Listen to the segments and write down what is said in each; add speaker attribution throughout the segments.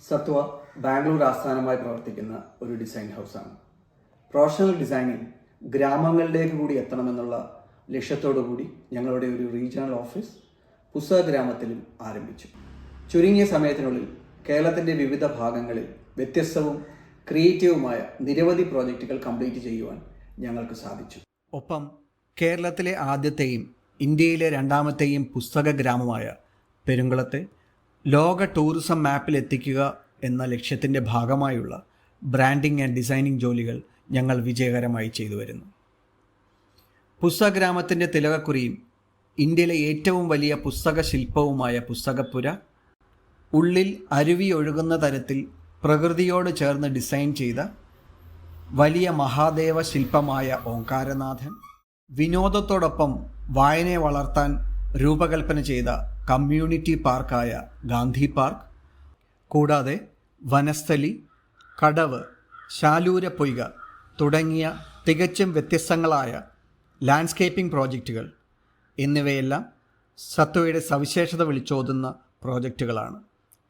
Speaker 1: സത്വ ബാംഗ്ലൂർ ആസ്ഥാനമായി പ്രവർത്തിക്കുന്ന ഒരു ഡിസൈൻ ഹൗസാണ്. പ്രൊഫഷണൽ ഡിസൈനിങ് ഗ്രാമങ്ങളിലേക്ക് കൂടി എത്തണമെന്നുള്ള ലക്ഷ്യത്തോടു കൂടി ഞങ്ങളുടെ ഒരു റീജിയണൽ ഓഫീസ് പുസ്തക ഗ്രാമത്തിലും ആരംഭിച്ചു. ചുരുങ്ങിയ സമയത്തിനുള്ളിൽ കേരളത്തിൻ്റെ വിവിധ ഭാഗങ്ങളിൽ വ്യത്യസ്തവും ക്രിയേറ്റീവുമായ നിരവധി പ്രോജക്റ്റുകൾ കംപ്ലീറ്റ് ചെയ്യുവാൻ ഞങ്ങൾക്ക് സാധിച്ചു. ഒപ്പം കേരളത്തിലെ ആദ്യത്തെയും ഇന്ത്യയിലെ രണ്ടാമത്തെയും പുസ്തക ഗ്രാമമായ പെരുങ്കുളത്തെ ലോക ടൂറിസം മാപ്പിൽ എത്തിക്കുക എന്ന ലക്ഷ്യത്തിൻ്റെ ഭാഗമായുള്ള ബ്രാൻഡിംഗ് ആൻഡ് ഡിസൈനിങ് ജോലികൾ ഞങ്ങൾ വിജയകരമായി ചെയ്തു വരുന്നു. പുസ്തക ഗ്രാമത്തിൻ്റെ തിലകക്കുറിയും ഇന്ത്യയിലെ ഏറ്റവും വലിയ പുസ്തക ശില്പവുമായ പുസ്തകപ്പുര, ഉള്ളിൽ അരുവി ഒഴുകുന്ന തരത്തിൽ പ്രകൃതിയോട് ചേർന്ന് ഡിസൈൻ ചെയ്ത വലിയ മഹാദേവ ശില്പമായ ഓംകാരനാഥൻ, വിനോദത്തോടൊപ്പം വായനയെ വളർത്താൻ രൂപകൽപ്പന ചെയ്ത കമ്മ്യൂണിറ്റി പാർക്കായ ഗാന്ധി പാർക്ക്, കൂടാതെ വനസ്ഥലി, കടവ്, ശാലൂര പൊയ്ക തുടങ്ങിയ തികച്ചും വ്യത്യസ്തങ്ങളായ ലാൻഡ്സ്കേപ്പിംഗ് പ്രോജക്റ്റുകൾ എന്നിവയെല്ലാം സത്വയുടെ സവിശേഷത വിളിച്ചോതുന്ന പ്രോജക്റ്റുകളാണ്.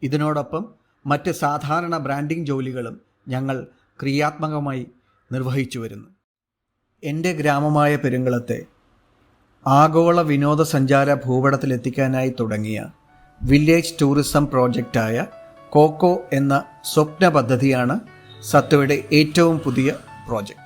Speaker 1: ഇതിനോടൊപ്പം മറ്റ് സാധാരണ ബ്രാൻഡിംഗ് ജോലികളും ഞങ്ങൾ ക്രിയാത്മകമായി നിർവഹിച്ചു വരുന്നു. എൻ്റെ ഗ്രാമമായ പെരുങ്കുളത്തെ ആഗോള വിനോദസഞ്ചാര ഭൂപടത്തിലെത്തിക്കാനായി തുടങ്ങിയ വില്ലേജ് ടൂറിസം പ്രോജക്റ്റായ കോക്കോ എന്ന സ്വപ്ന പദ്ധതിയാണ് സത്വയുടെ ഏറ്റവും പുതിയ പ്രോജക്റ്റ്.